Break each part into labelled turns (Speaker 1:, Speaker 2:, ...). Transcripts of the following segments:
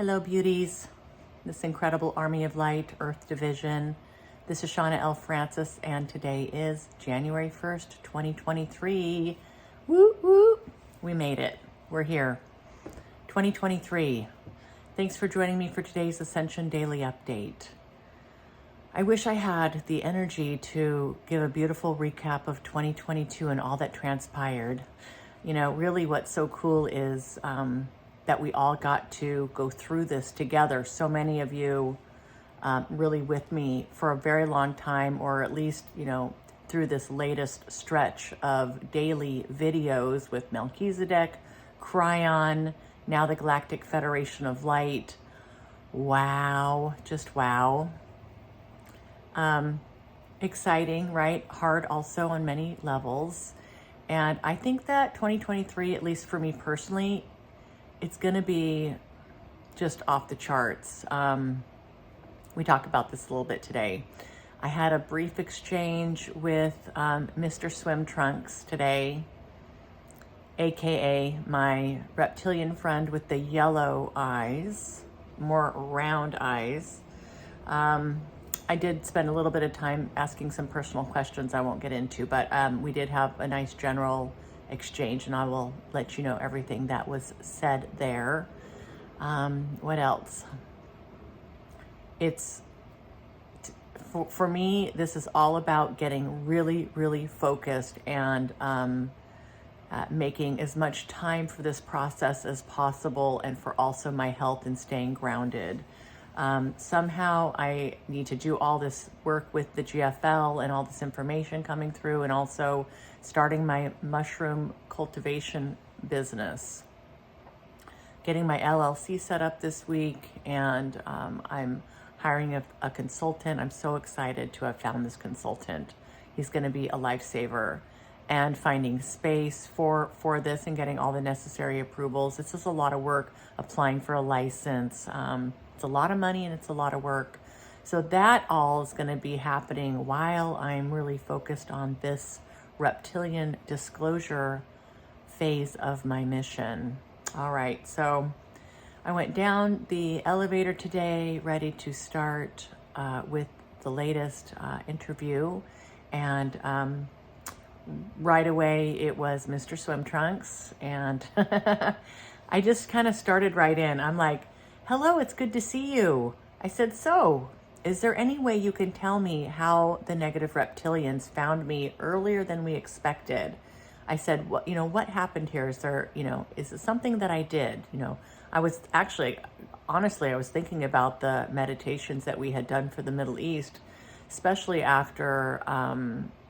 Speaker 1: Hello, beauties. This incredible army of light, Earth Division. This is Shauna L. Francis, and today is January 1st, 2023. Woo woo! We made it. We're here. 2023. Thanks for joining me for today's Ascension Daily Update. I wish I had the energy to give a beautiful recap of 2022 and all that transpired. You know, really what's so cool is that we all got to go through this together. So many of you really with me for a very long time, or at least, you know, through this latest stretch of daily videos with Melchizedek, Cryon, now the Galactic Federation of Light. Wow, just wow. Exciting, right? Hard also on many levels. And I think that 2023, at least for me personally, it's going to be just off the charts. We talk about this a little bit today. I had a brief exchange with Mr. Swim Trunks today, aka my reptilian friend with the yellow eyes, more round eyes. I did spend a little bit of time asking some personal questions I won't get into, but we did have a nice general exchange, and I will let you know everything that was said there. What else? It's for me, this is all about getting really focused and making as much time for this process as possible, and for also my health and staying grounded. Somehow I need to do all this work with the GFL and all this information coming through, and also starting my mushroom cultivation business, getting my LLC set up this week, and I'm hiring a consultant. I'm so excited to have found this consultant. He's going to be a lifesaver, and finding space for this and getting all the necessary approvals. It's just a lot of work applying for a license. It's a lot of money and it's a lot of work. So that all is going to be happening while I'm really focused on this reptilian disclosure phase of my mission. All right, so I went down the elevator today, ready to start with the latest interview, and right away it was Mr. Swim Trunks, and I just kind of started right in. I'm like, hello, it's good to see you. I said, so is there any way you can tell me how the negative reptilians found me earlier than we expected? I said, what, what happened here? Is there, is it something that I did? I was actually, honestly, I was thinking about the meditations that we had done for the Middle East, especially after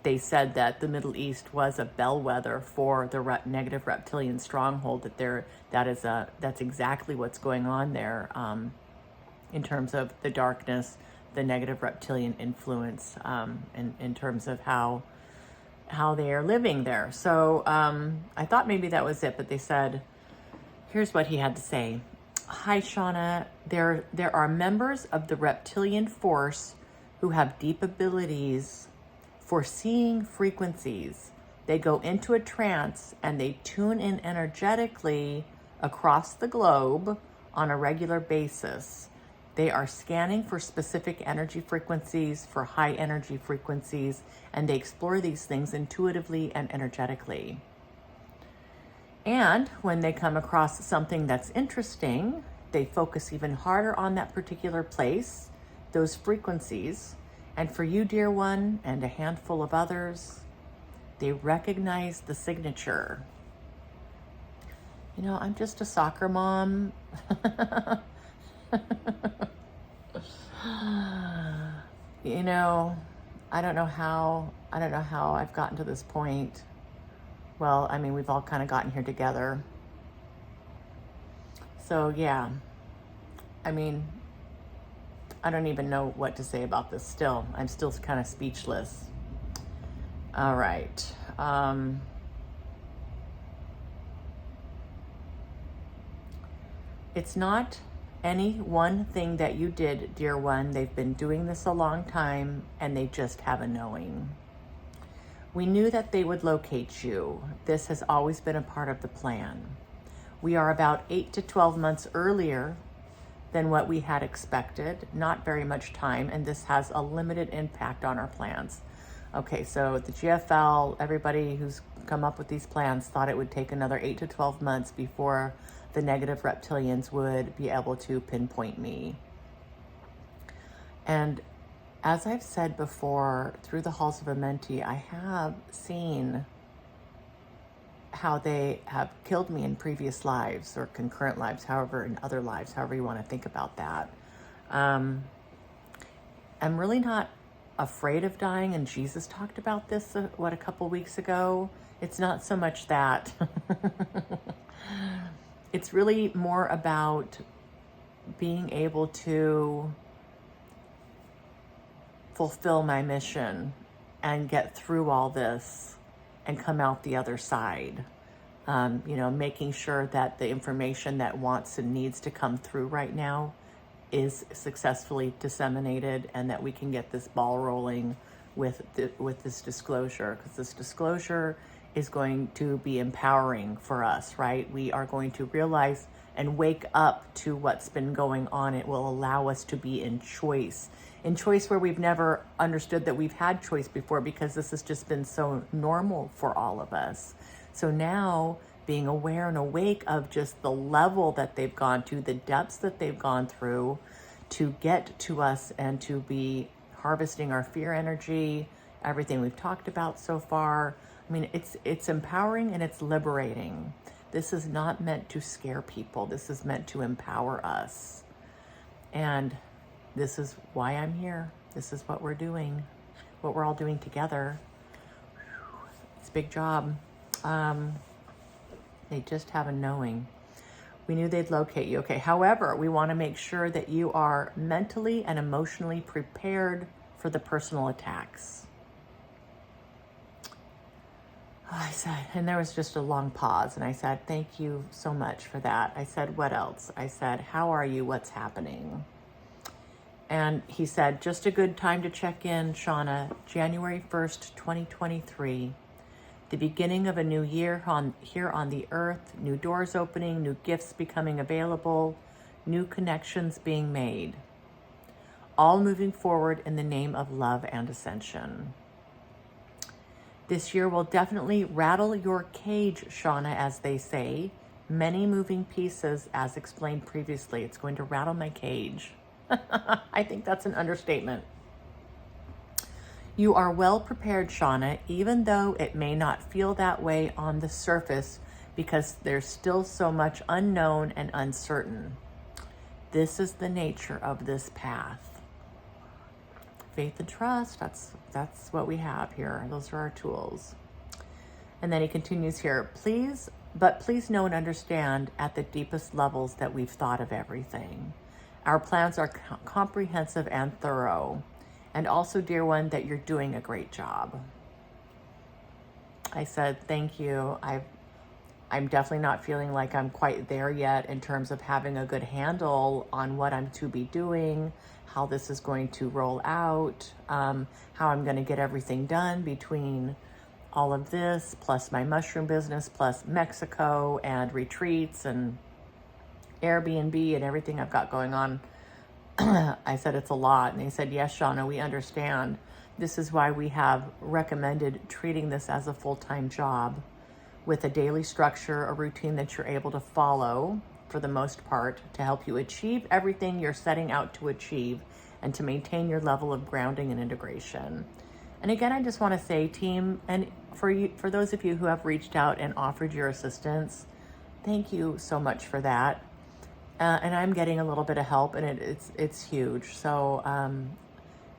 Speaker 1: they said that the Middle East was a bellwether for the negative reptilian stronghold, that's exactly what's going on there in terms of the darkness, the negative reptilian influence, in terms of how they are living there. So I thought maybe that was it, but they said, here's what he had to say. Hi, Shauna. There are members of the reptilian force who have deep abilities for seeing frequencies. They go into a trance and they tune in energetically across the globe on a regular basis. They are scanning for specific energy frequencies, for high energy frequencies, and they explore these things intuitively and energetically. And when they come across something that's interesting, they focus even harder on that particular place, those frequencies. And for you, dear one, and a handful of others, they recognize the signature. I'm just a soccer mom. I don't know how I've gotten to this point. Well, I mean, we've all kind of gotten here together. So yeah, I mean, I don't even know what to say about this still. I'm still kind of speechless. All right. It's not any one thing that you did, dear one. They've been doing this a long time, and they just have a knowing. We knew that they would locate you. This has always been a part of the plan. We are about 8 to 12 months earlier than what we had expected, not very much time, and this has a limited impact on our plans. Okay, so the GFL, everybody who's come up with these plans thought it would take another 8 to 12 months before the negative reptilians would be able to pinpoint me. And as I've said before, through the halls of Amenti, I have seen how they have killed me in previous lives or concurrent lives, however, in other lives, however you want to think about that. I'm really not afraid of dying, and Jesus talked about this, a couple weeks ago. It's not so much that. It's really more about being able to fulfill my mission and get through all this and come out the other side. Making sure that the information that wants and needs to come through right now is successfully disseminated, and that we can get this ball rolling with this disclosure, because this disclosure is going to be empowering for us, right? We are going to realize and wake up to what's been going on. It will allow us to be in choice where we've never understood that we've had choice before, because this has just been so normal for all of us. So now, being aware and awake of just the level that they've gone to, the depths that they've gone through to get to us, and to be harvesting our fear energy, everything we've talked about so far. I mean, it's empowering and it's liberating. This is not meant to scare people. This is meant to empower us. And this is why I'm here. This is what we're doing, what we're all doing together. It's a big job. They just have a knowing. We knew they'd locate you. Okay, however, we want to make sure that you are mentally and emotionally prepared for the personal attacks. I said, and there was just a long pause, and I said, thank you so much for that. I said, what else? I said, how are you? What's happening? And he said, just a good time to check in, Shauna. January 1st, 2023. The beginning of a new year here on the earth, new doors opening, new gifts becoming available, new connections being made. All moving forward in the name of love and ascension. This year will definitely rattle your cage, Shauna, as they say. Many moving pieces, as explained previously. It's going to rattle my cage. I think that's an understatement. You are well prepared, Shauna, even though it may not feel that way on the surface, because there's still so much unknown and uncertain. This is the nature of this path. Faith and trust, that's what we have here. Those are our tools. And then he continues here, please know and understand at the deepest levels that we've thought of everything. Our plans are comprehensive and thorough. And also, dear one, that you're doing a great job. I said, thank you. I'm definitely not feeling like I'm quite there yet in terms of having a good handle on what I'm to be doing, how this is going to roll out, how I'm going to get everything done between all of this, plus my mushroom business, plus Mexico and retreats and Airbnb and everything I've got going on. I said, it's a lot. And he said, yes, Shauna, we understand. This is why we have recommended treating this as a full-time job with a daily structure, a routine that you're able to follow for the most part to help you achieve everything you're setting out to achieve and to maintain your level of grounding and integration. And again, I just want to say, team, and for those of you who have reached out and offered your assistance, thank you so much for that. And I'm getting a little bit of help, and it's huge. So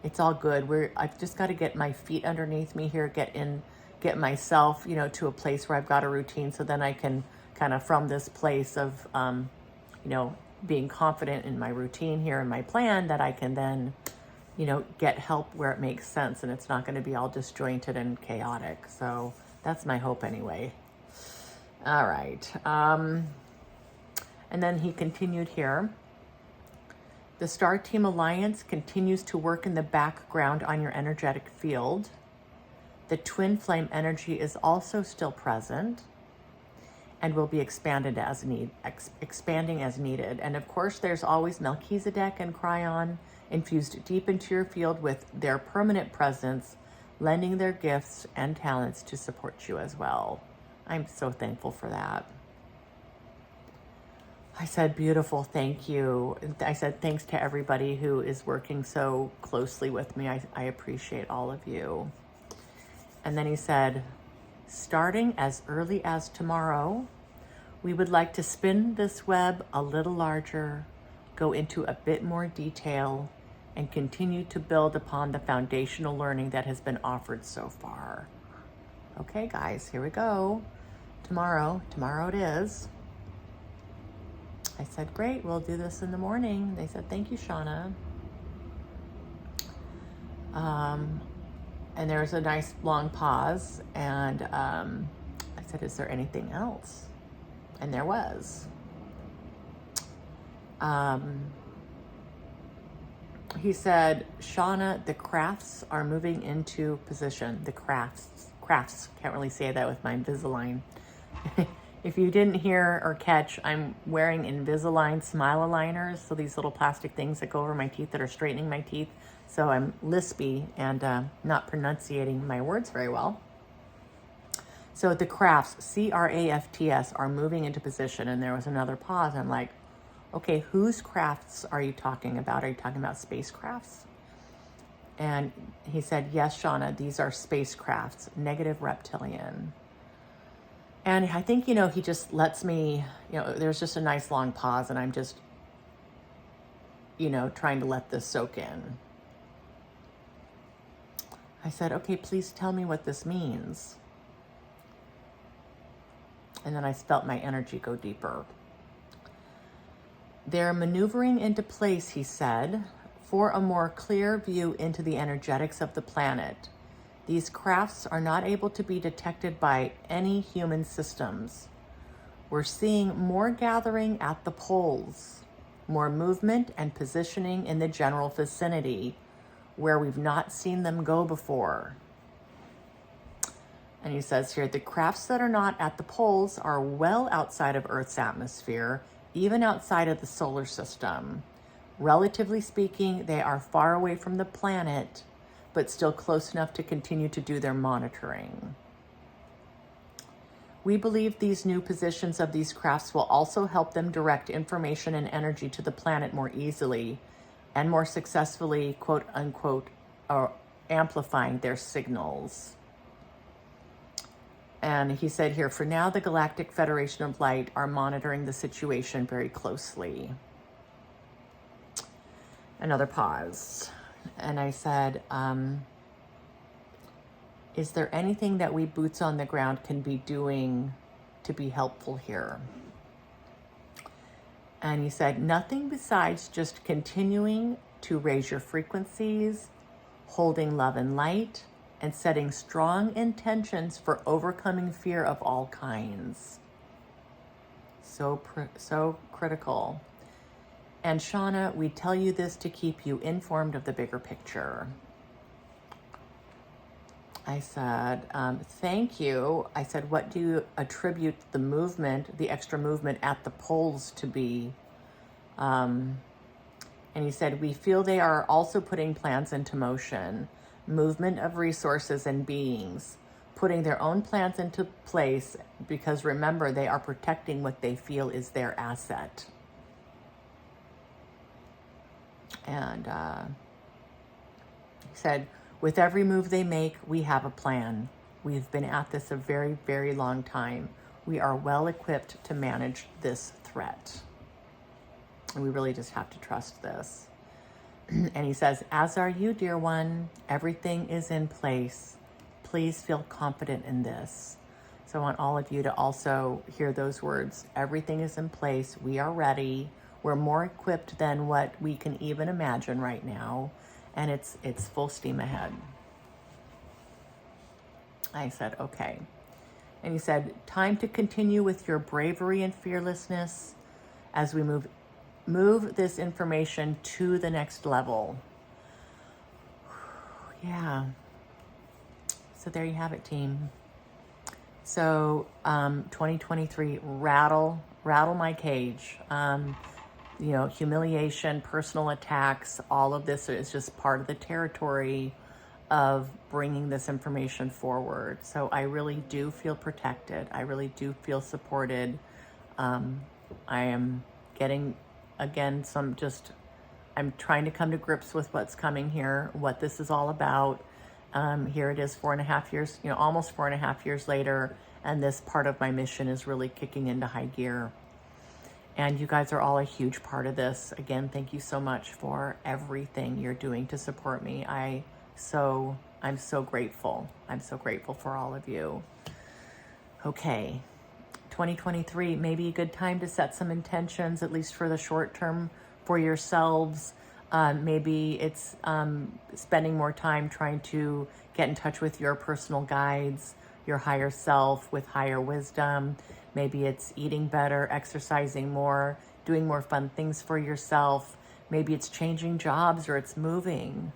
Speaker 1: it's all good. I've just got to get my feet underneath me here, get myself, to a place where I've got a routine, so then I can kind of, from this place of, being confident in my routine here and my plan, that I can then, get help where it makes sense, and it's not going to be all disjointed and chaotic. So that's my hope anyway. All right. And then he continued here. The Star Team Alliance continues to work in the background on your energetic field. The twin flame energy is also still present. and will be expanding as needed. And of course, there's always Melchizedek and Cryon infused deep into your field with their permanent presence, lending their gifts and talents to support you as well. I'm so thankful for that. I said, beautiful, thank you. I said, thanks to everybody who is working so closely with me. I appreciate all of you. And then he said, starting as early as tomorrow, we would like to spin this web a little larger, go into a bit more detail, and continue to build upon the foundational learning that has been offered so far. Okay, guys, here we go. Tomorrow it is. I said, great, we'll do this in the morning. They said, thank you, Shauna. And there was a nice long pause, and I said, is there anything else? And there was. He said, Shauna, the crafts are moving into position. The crafts, can't really say that with my Invisalign. If you didn't hear or catch, I'm wearing Invisalign smile aligners. So these little plastic things that go over my teeth that are straightening my teeth. So I'm lispy and not pronunciating my words very well. So the crafts, C-R-A-F-T-S, are moving into position. And there was another pause. I'm like, okay, whose crafts are you talking about? Are you talking about spacecrafts? And he said, yes, Shauna, these are spacecrafts, negative reptilian. And I think, he just lets me, there's just a nice long pause, and I'm just, trying to let this soak in. I said, okay, please tell me what this means. And then I felt my energy go deeper. They're maneuvering into place, he said, for a more clear view into the energetics of the planet. These crafts are not able to be detected by any human systems. We're seeing more gathering at the poles, more movement and positioning in the general vicinity where we've not seen them go before. And he says here, the crafts that are not at the poles are well outside of Earth's atmosphere, even outside of the solar system. Relatively speaking, they are far away from the planet, but still close enough to continue to do their monitoring. We believe these new positions of these crafts will also help them direct information and energy to the planet more easily and more successfully, quote unquote, amplifying their signals. And he said here, for now, the Galactic Federation of Light are monitoring the situation very closely. Another pause. And I said, is there anything that we boots on the ground can be doing to be helpful here? And he said, nothing besides just continuing to raise your frequencies, holding love and light, and setting strong intentions for overcoming fear of all kinds. So critical. And Shauna, we tell you this to keep you informed of the bigger picture. I said, thank you. I said, what do you attribute the movement, the extra movement at the poles to be? And he said, we feel they are also putting plans into motion, movement of resources and beings, putting their own plans into place because remember, they are protecting what they feel is their asset. And he said, with every move they make, we have a plan. We've been at this a very, very long time. We are well equipped to manage this threat. And we really just have to trust this. And he says, as are you, dear one, everything is in place. Please feel confident in this. So I want all of you to also hear those words. Everything is in place. We are ready. We're more equipped than what we can even imagine right now. And it's full steam ahead. I said, okay. And he said, time to continue with your bravery and fearlessness as we move this information to the next level. Yeah. So there you have it, team. So 2023, rattle my cage. You know, humiliation, personal attacks, all of this is just part of the territory of bringing this information forward. So I really do feel protected. I really do feel supported. I am getting, again, I'm trying to come to grips with what's coming here, what this is all about. Here it is 4.5 years, you know, almost 4.5 years later, and this part of my mission is really kicking into high gear. And you guys are all a huge part of this. Again, thank you so much for everything you're doing to support me. I'm so grateful. I'm so grateful for all of you. Okay, 2023 may be a good time to set some intentions, at least for the short term, for yourselves. Maybe it's spending more time trying to get in touch with your personal guides, your higher self with higher wisdom. Maybe it's eating better, exercising more, doing more fun things for yourself. Maybe it's changing jobs, or it's moving,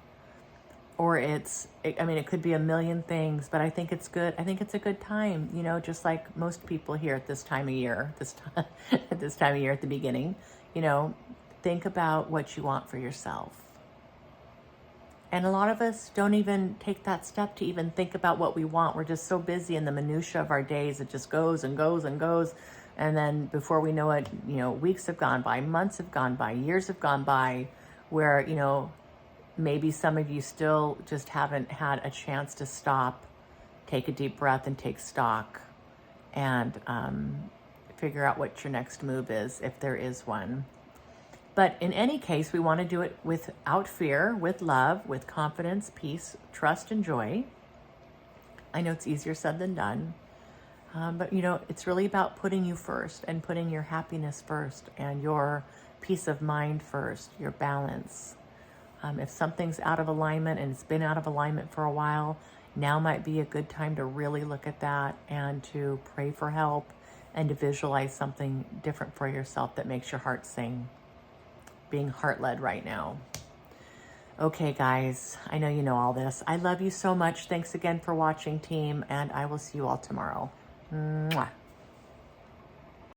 Speaker 1: or it could be a million things, but I think it's good. I think it's a good time, you know, just like most people here at this time of year, at this time of year at the beginning, you know, think about what you want for yourself. And a lot of us don't even take that step to even think about what we want. We're just so busy in the minutia of our days. It just goes and goes and goes. And then before we know it, you know, weeks have gone by, months have gone by, years have gone by, where, you know, maybe some of you still just haven't had a chance to stop, take a deep breath and take stock, and figure out what your next move is, if there is one. But in any case, we want to do it without fear, with love, with confidence, peace, trust, and joy. I know it's easier said than done. But, you know, it's really about putting you first, and putting your happiness first, and your peace of mind first, your balance. If something's out of alignment, and it's been out of alignment for a while, now might be a good time to really look at that, and to pray for help, and to visualize something different for yourself that makes your heart sing. Being heart-led right now. Okay, guys, I know you know all this. I love you so much. Thanks again for watching, team, and I will see you all tomorrow. Mwah.